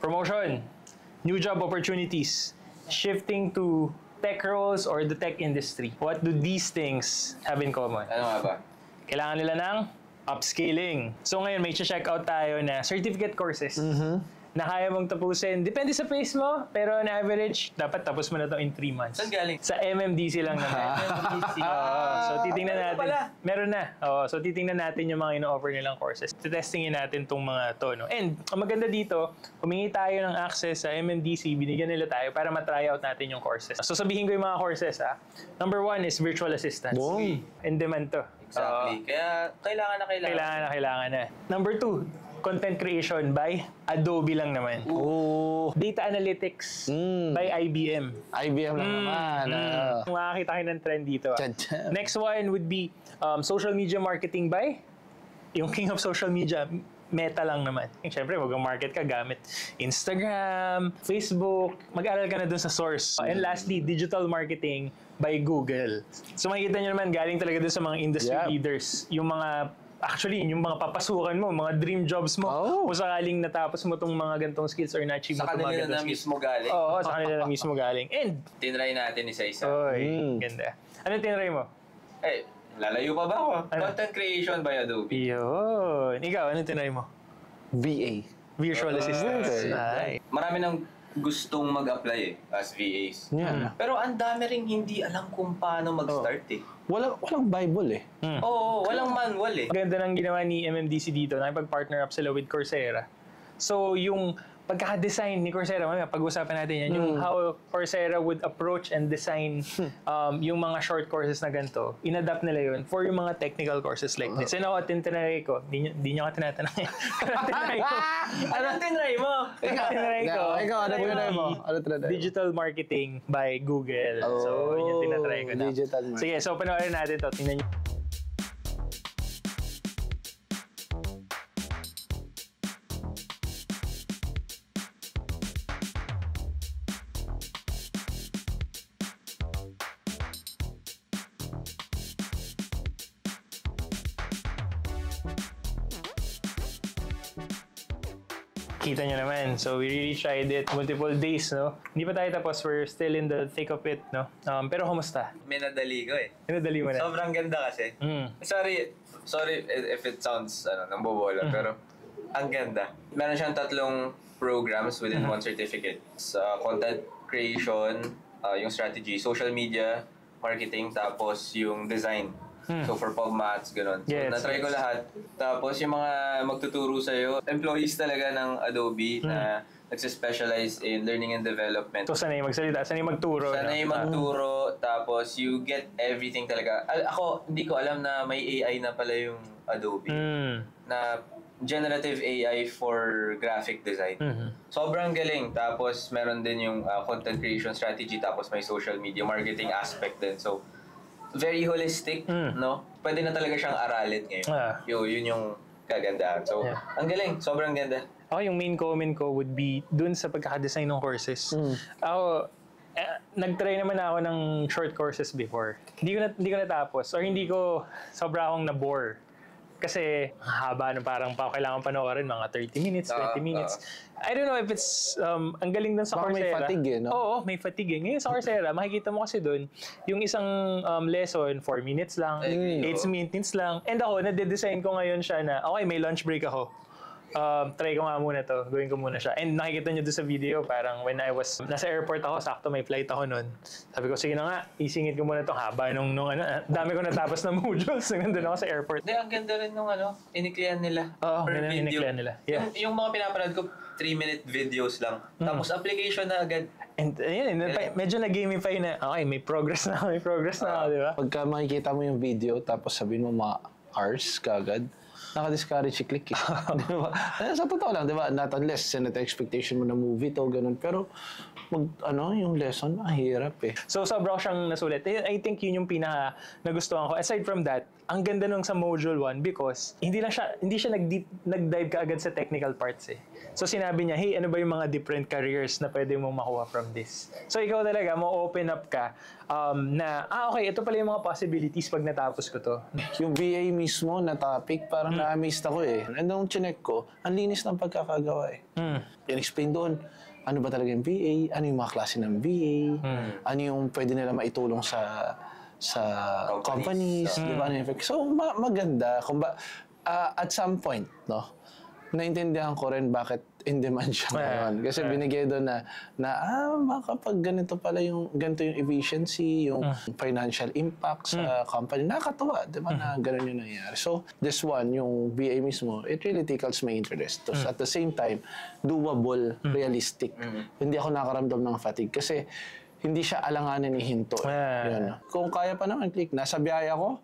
Promotion, new job opportunities, shifting to tech roles or the tech industry. What do these things have in common? Ano nga ba? Kailangan nila ng upscaling. So ngayon, may check out tayo na certificate courses na kaya mong tapusin. Depende sa pace mo, pero on average, dapat tapos mo na to in 3 months. Saan galing? Sa MMDC lang naman. MMDC. So titingnan natin. Pala. Meron na. So titingnan natin yung mga ino-offer nilang courses. Testingin natin tong mga to. No? And ang maganda dito, humingi tayo ng access sa MMDC, binigyan nila tayo para matry out natin yung courses. So sabihin ko yung mga courses. Number 1 is virtual assistance. Boom. In demand to. Exactly. Kaya kailangan na. Kailangan na. Number 2, content creation by Adobe lang naman. Oh. Data analytics by IBM. IBM lang naman. Makakita kayo ng trend dito. Tyan. Next one would be social media marketing by yung king of social media, Meta lang naman. Siyempre, mag-market ka gamit Instagram, Facebook, mag-aral ka na dun sa source. And lastly, digital marketing by Google. So makikita nyo naman, galing talaga dun sa mga industry leaders. Yung mga actually, yung mga papasukan mo, mga dream jobs mo, kung sakaling natapos mo itong mga gantong skills or na-achieve mo itong mga gantong skills. Sa kanila na mismo galing. Oo, sa kanila na mismo galing. And, tinry natin isa-isa. Oy, ganda. Ano tinry mo? Eh, lalayo pa ba ako? Content creation by Adobe. Yun. Ikaw, ano tinry mo? VA. Virtual assistants. Ay. Marami nang gustong mag-apply as VAs. Yeah. Pero ang dami ring hindi alam kung paano mag-start eh. Walang Bible eh. Oo, walang manual eh. Ganda ng ginawa ni MMDC dito, nakipag-partner up sila with Coursera. So, yung pagkaka-design ni Coursera, mamaya pag-usapan natin yan, yung how Coursera would approach and design yung mga short courses na ganito, in-adapt nila yun for yung mga technical courses like this. And ako, tinry ko, di nyo ka tinatanong yan. Anong tinry mo? Ikaw, ano tinry mo? Digital marketing by Google. So, yun yung tinatry ko na. Digital marketing. Sige, so panoorin natin to. Tingnan nyo. Kita nyo naman. So, we really tried it multiple days, no? Hindi pa tayo tapos. We're still in the thick of it, no? Pero kumusta? May nadali ko eh. Nadali mo na? Sobrang ganda kasi. Sorry if it sounds nambobola, pero ang ganda. Meron siyang 3 programs within one certificate. Sa content creation, yung strategy, social media, marketing, tapos yung design. So for PubMats, gano'n. So na-try ko lahat. Tapos yung mga magtuturo sa'yo, employees talaga ng Adobe na nagsispecialize in learning and development. So sanay magsalita, sanay magturo. Sanay magturo, tapos you get everything talaga. Ako, hindi ko alam na may AI na pala yung Adobe. Na generative AI for graphic design. Sobrang galing. Tapos meron din yung content creation strategy, tapos may social media marketing aspect din. So, very holistic, no? Pwede na talaga siyang aralin ngayon. Yun yung kagandahan. So, ang galing. Sobrang ganda. Ako, yung main comment ko would be dun sa pagkakadesign ng courses. Ako, nag-try naman ako ng short courses before. Hindi ko natapos or hindi ko sobra akong na-bore. Kasi haba na parang kailangan panoorin mga 30 minutes, 20 minutes. I don't know if it's ang galing dun sa Coursera. May fatigue eh, no? Oo, may fatigue eh. Ngayon sa Coursera, makikita mo kasi dun, yung isang lesson, 4 minutes lang, 8 minutes lang. And ako, nade-design ko ngayon siya na, okay, may lunch break ako. Try ko nga muna to, gawin ko muna siya. And nakikita nyo doon sa video, parang when I was nasa airport ako, sakto may flight ako noon. Sabi ko, sige na nga, isingit ko muna to haba nung dami ko natapos na modules nung nandun ako sa airport. Hindi, ang ganda rin nung iniklian nila. Oo, iniklian nila. Yeah. Yung mga pinapanood ko, 3-minute videos lang. Tapos application na agad. And ayun, medyo na-gamify na, okay, may progress na ako, di ba? Pagka makikita mo yung video, tapos sabihin mo mga hours kagad, naka-discourage i-click eh. Diba? Sa totoo lang, diba? Not unless sinata expectation mo na movie to, ganun. Pero, yung lesson, mahirap eh. So, sobrang siyang nasulit. I think yun yung pinaka nagustuhan ko. Aside from that, ang ganda nung sa Module 1 because hindi siya nag-dive ka agad sa technical parts eh. So sinabi niya, hey, ano ba yung mga different careers na pwede mong makuha from this? So ikaw talaga, mo-open up ka okay, ito pala yung mga possibilities pag natapos ko to. Yung VA mismo na topic, parang na-amazed ako eh. And nung chinek ko, ang linis ng pagkakagawa eh. In-explain doon, ano ba talaga yung VA, ano yung mga klase ng VA, ano yung pwede nila maitulong sa companies, di ba? So, maganda. At some point, no, naintindihan ko rin bakit in demand siya ngayon. Kasi binigay doon makapag ganito yung efficiency, yung financial impact sa company. Nakakatuwa, di ba, na gano'n yung nangyayari. So, this one, yung VA mismo, it really tickles my interest. At the same time, doable, realistic. Hindi ako nakaramdam ng fatigue. Kasi, hindi siya alanganin ni hinto. Yun. Kung kaya pa naman, click. Nasa biyaya ko,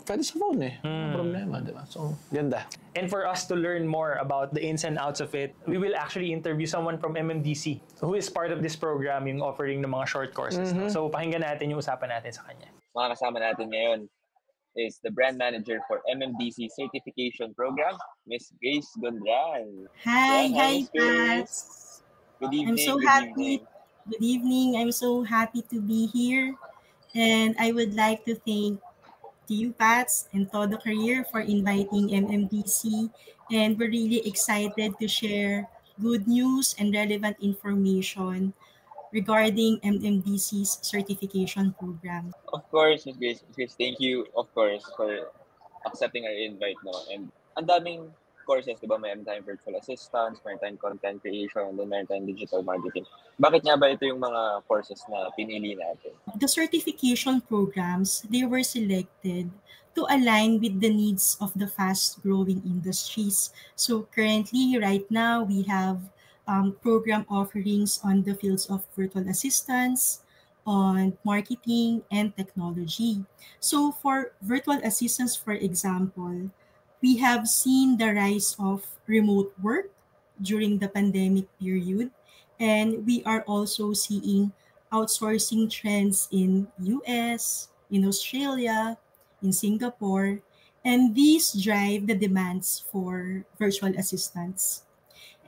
pwede sa phone eh. No problema, di ba? So, ganda. And for us to learn more about the ins and outs of it, we will actually interview someone from MMDC who is part of this program, yung offering ng mga short courses. No? So, pakinggan natin yung usapan natin sa kanya. Mga kasama natin ngayon is the brand manager for MMDC Certification Program, Miss Grace Gondran. Hi, Pats. Good evening. I'm so happy. Good evening. I'm so happy to be here. And I would like to thank you, Pats, and Todo Career for inviting MMDC. And we're really excited to share good news and relevant information regarding MMDC's certification program. Of course, Ms. Grace, thank you, of course, for accepting our invite. No? And ang daming courses, di ba? Mayroon tayong virtual assistance, mayroon tayong content creation, and then mayroon tayong digital marketing. Bakit nga ba ito yung mga courses na pinili natin? The certification programs, they were selected to align with the needs of the fast-growing industries. So currently, right now, we have program offerings on the fields of virtual assistance, on marketing, and technology. So for virtual assistance, for example, we have seen the rise of remote work during the pandemic period, and we are also seeing outsourcing trends in US, in Australia, in Singapore, and these drive the demands for virtual assistants.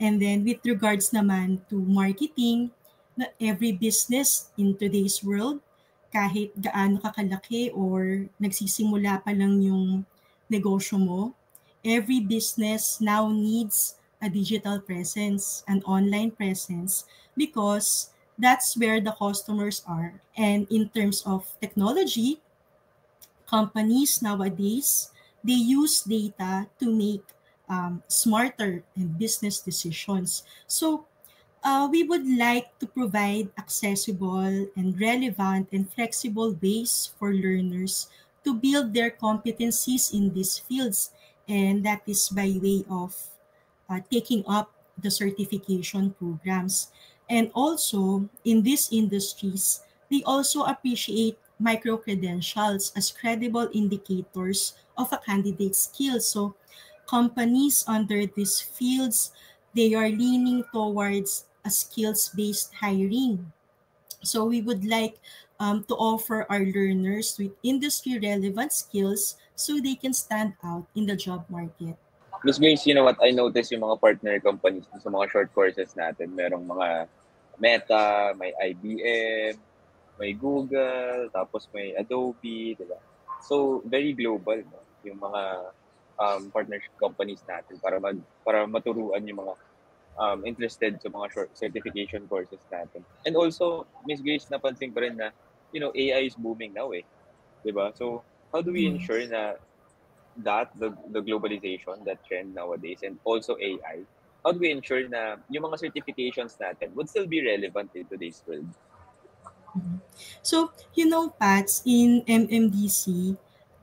And then with regards naman to marketing, not every business in today's world, kahit gaano kakalaki or nagsisimula pa lang yung negosyo mo, every business now needs a digital presence, an online presence, because that's where the customers are. And in terms of technology, companies nowadays, they use data to make smarter and business decisions. So we would like to provide accessible and relevant and flexible ways for learners to build their competencies in these fields, and that is by way of taking up the certification programs. And also, in these industries, they also appreciate micro-credentials as credible indicators of a candidate's skills. So, companies under these fields, they are leaning towards a skills-based hiring. So, we would like to offer our learners with industry-relevant skills so they can stand out in the job market. Ms. Grace, you know what? I noticed yung mga partner companies sa mga short courses natin. Merong mga Meta, may IBM, may Google, tapos may Adobe, di ba? So, very global, no? Yung mga partnership companies natin para maturuan yung mga interested sa mga short certification courses natin. And also, Ms. Grace, napansin ko rin na, you know, AI is booming now eh. Diba? So, how do we ensure na the globalization, that trend nowadays, and also AI, how do we ensure na yung mga certifications natin would still be relevant in today's world? So, you know, Pats, in MMDC,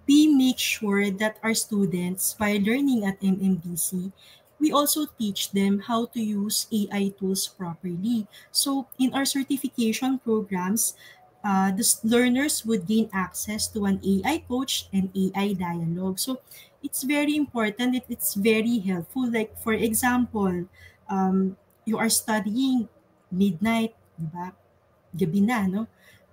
we make sure that our students, while learning at MMDC, we also teach them how to use AI tools properly. So, in our certification programs, the learners would gain access to an AI coach and AI dialogue. So, it's very important. It's very helpful. Like, for example, you are studying midnight, diba? Gabi na, no?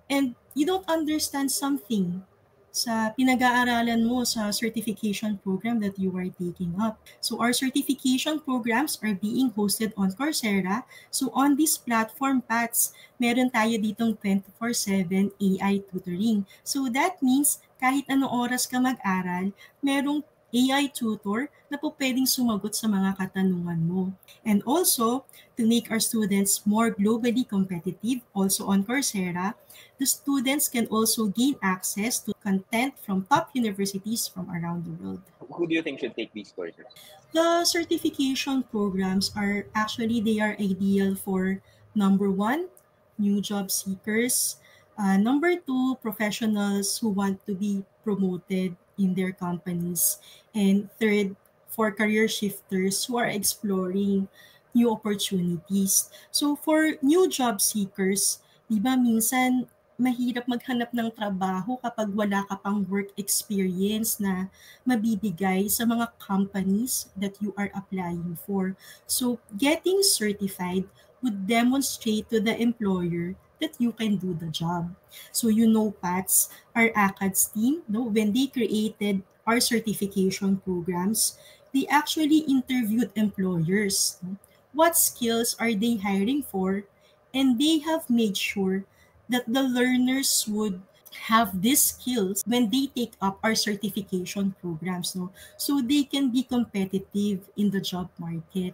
And you don't understand something. sa pinag-aaralan mo sa certification program that you are taking up. So our certification programs are being hosted on Coursera. So on this platform, Pats, meron tayo ditong 24/7 AI tutoring. So that means kahit anong oras ka mag-aral, merong AI tutor na po pwedeng sumagot sa mga katanungan mo. And also, to make our students more globally competitive, also on Coursera, the students can also gain access to content from top universities from around the world. Who do you think should take these courses? The certification programs are actually, they are ideal for number one, new job seekers, number two, professionals who want to be promoted in their companies, and third, for career shifters who are exploring new opportunities. So for new job seekers, di ba minsan mahirap maghanap ng trabaho kapag wala ka pang work experience na mabibigay sa mga companies that you are applying for. So, getting certified would demonstrate to the employer that you can do the job. So, Pats, our ACADS team, no, when they created our certification programs, they actually interviewed employers. No? What skills are they hiring for? And they have made sure that the learners would have these skills when they take up our certification programs, no? So they can be competitive in the job market.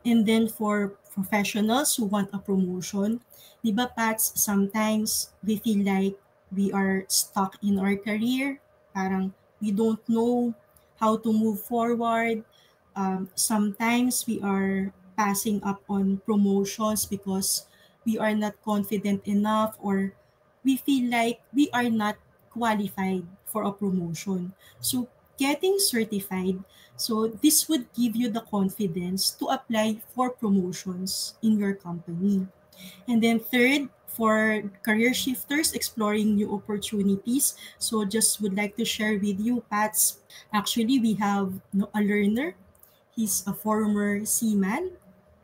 And then for professionals who want a promotion, di ba, Pats, sometimes we feel like we are stuck in our career. Parang we don't know how to move forward. Sometimes we are passing up on promotions because we are not confident enough, or we feel like we are not qualified for a promotion. So getting certified, so this would give you the confidence to apply for promotions in your company. And then third, for career shifters exploring new opportunities, so just would like to share with you, Pats, actually we have a learner. He's a former seaman.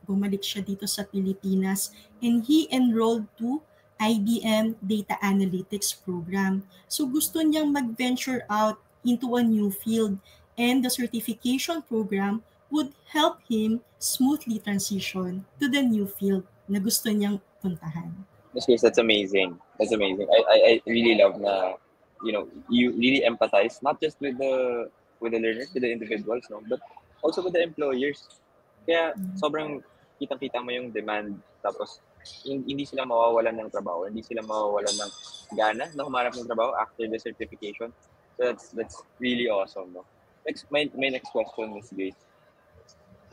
Bumalik siya dito sa Pilipinas, and he enrolled to IBM Data Analytics program. So gusto niyang mag-venture out into a new field, and the certification program would help him smoothly transition to the new field na gusto niyang puntahan. Miss Grace, that's amazing. That's amazing. I really love na, you really empathize not just with the learners, with the individuals, no, but also with the employers. Kaya sobrang kitang-kita mo yung demand, tapos hindi sila mawawalan ng trabaho, hindi sila mawawalan ng gana na humarap ng trabaho after the certification. So that's really awesome, no? My next question is this: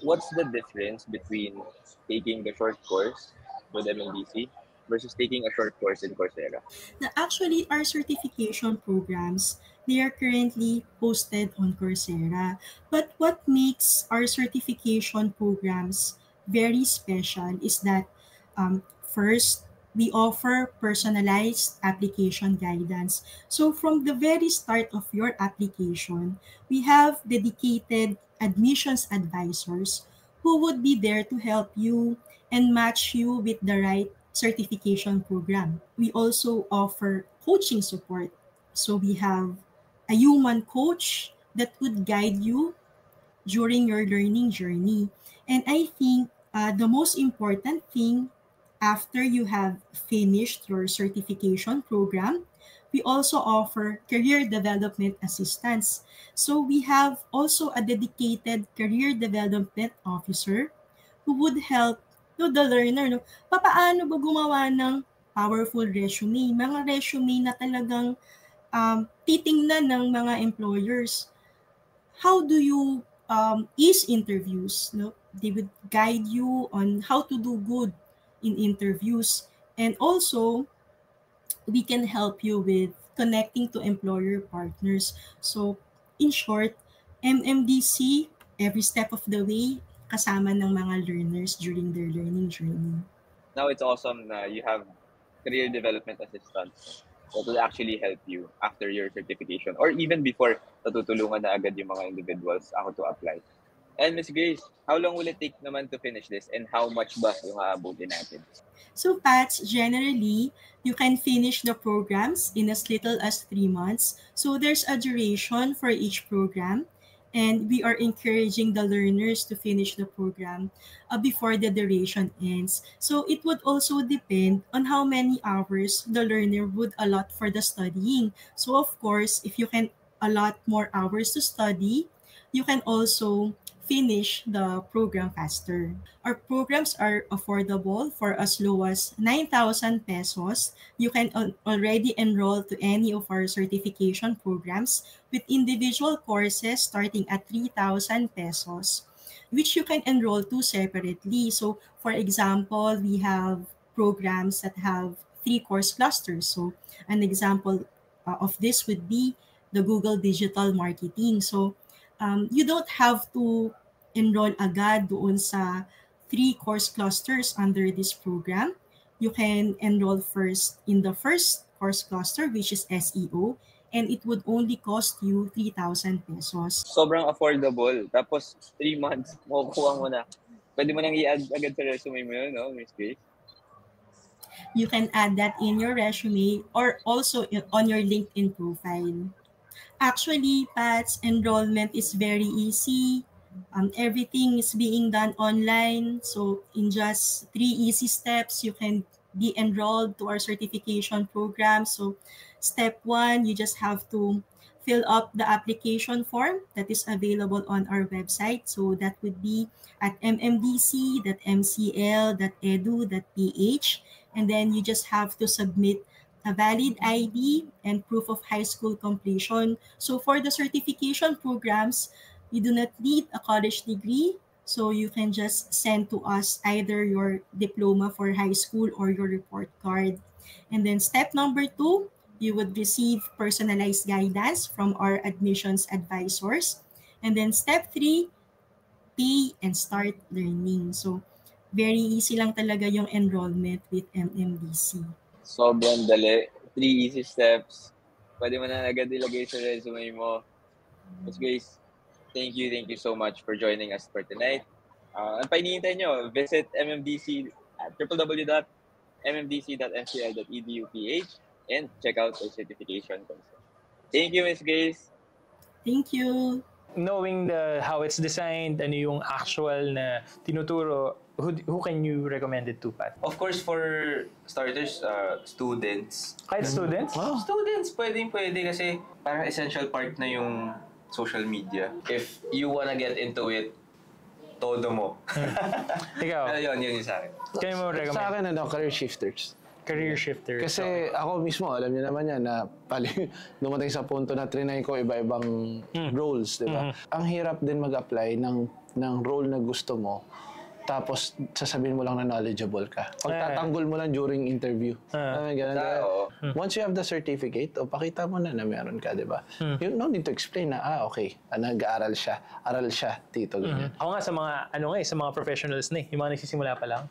what's the difference between taking the short course with MNDC versus taking a short course in Coursera? Now, actually, our certification programs, they are currently posted on Coursera. But what makes our certification programs very special is that first, we offer personalized application guidance. So from the very start of your application, we have dedicated admissions advisors who would be there to help you and match you with the right certification program. We also offer coaching support. So we have a human coach that would guide you during your learning journey. And I think the most important thing after you have finished your certification program, we also offer career development assistance. So we have also a dedicated career development officer who would help the learner. No? Papaano ba gumawa ng powerful resume? Mga resume na talagang titingnan ng mga employers. How do you ease interviews? No? They would guide you on how to do good in interviews. And also, we can help you with connecting to employer partners. So, in short, MMDC, every step of the way, kasama ng mga learners during their learning journey. Now it's awesome na you have career development assistants that will actually help you after your certification or even before natutulungan na agad yung mga individuals ako to apply. And Miss Grace, how long will it take naman to finish this and how much ba yung aabutin natin? So, Pats, generally, you can finish the programs in as little as 3 months. So, there's a duration for each program, and we are encouraging the learners to finish the program before the duration ends. So, it would also depend on how many hours the learner would allot for the studying. So, of course, if you can allot more hours to study, you can also finish the program faster. Our programs are affordable for as low as 9,000 pesos. You can already enroll to any of our certification programs with individual courses starting at 3,000 pesos, which you can enroll to separately. So, for example, we have programs that have 3 course clusters. So, an example of this would be the Google Digital Marketing. So, you don't have to enroll agad doon sa 3 course clusters under this program. You can enroll first in the first course cluster, which is SEO, and it would only cost you 3,000 pesos. Sobrang affordable. Tapos 3 months, makukuha mo na. Pwede mo nang i-add agad sa resume mo yun, no, Miss Grace? You can add that in your resume or also on your LinkedIn profile. Actually, Pat's enrollment is very easy. Everything is being done online. So in just 3 easy steps, you can be enrolled to our certification program. So step 1, you just have to fill up the application form that is available on our website. So that would be at mmdc.mcl.edu.ph. And then you just have to submit a valid ID and proof of high school completion. So for the certification programs, you do not need a college degree. So you can just send to us either your diploma for high school or your report card. And then step number 2, you would receive personalized guidance from our admissions advisors. And then step 3, pay and start learning. So very easy lang talaga yung enrollment with MMDC. Sobrang dali. 3 easy steps. Pwede mo na agad ilagay sa resume mo. Miss Grace, thank you so much for joining us for tonight. Ang pahinihintay nyo, visit MMDC at www.mmdc.mcl.edu.ph and check out the certification course. Thank you, Miss Grace. Thank you. Knowing how it's designed, ano yung actual na tinuturo, who can you recommend it to, Pat? Of course, for starters, students. Kahit students? Students, pwede kasi parang essential part na yung social media. If you wanna get into it, todo mo. Ikaw, Pero yun yung sa akin. kaya mo recommend? Sa akin, career shifters. Career shifter. Kasi ako mismo, alam niyo naman yan, na dumating sa punto na trinay ko iba-ibang roles, di ba? Ang hirap din mag-apply ng role na gusto mo, tapos sasabihin mo lang na knowledgeable ka. Pagtatanggol mo lang during interview. Ganun. Once you have the certificate, pakita mo na meron ka, di ba? You don't need to explain na, okay, nag-aaral siya, aral siya, dito, ganyan. Ako nga sa mga, sa mga professionals na yung mga nagsisimula pa lang.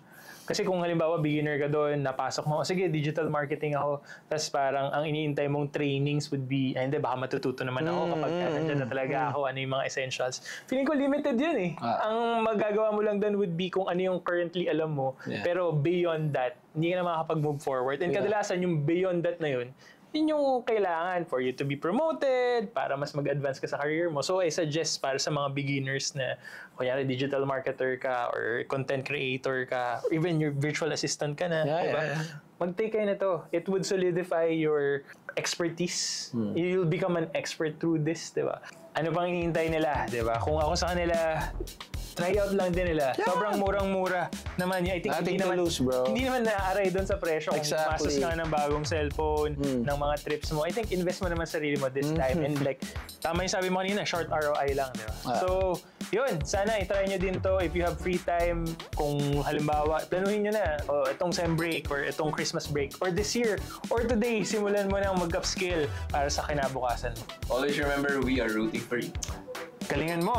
Kasi kung halimbawa beginner ka doon, napasok mo, sige, digital marketing ako, tapos parang ang iniintay mong trainings would be, hindi, baka matututo naman ako kapag nandiyan na talaga ako, ano yung mga essentials. Feeling ko limited yun eh. Ang magagawa mo lang doon would be kung ano yung currently alam mo, pero beyond that, hindi ka na makakapag-move forward. And kadalasan yung beyond that na yun, yun yung kailangan for you to be promoted, para mas mag-advance ka sa career mo. So I suggest para sa mga beginners na, kunyari digital marketer ka, or content creator ka, or even your virtual assistant ka na, diba? Mag-take kayo na to. It would solidify your expertise. You'll become an expert through this, diba? Ano pang hinihintay nila, diba? Kung ako sa kanila, try out lang din nila. Sobrang murang-mura naman. I think Nothing to lose, bro. Hindi naman na-aray doon sa presyo. Kung masos ka ng bagong cellphone, ng mga trips mo. I think invest mo naman sarili mo this time. And like, tama yung sabi mo kanina, short ROI lang, di ba? So, yun. Sana itry nyo din to if you have free time. Kung halimbawa, planuhin nyo na, itong sem break, or itong Christmas break, or this year, or today, simulan mo na mag-upskill para sa kinabukasan mo. Always remember, we are rooting for you. Galingan mo!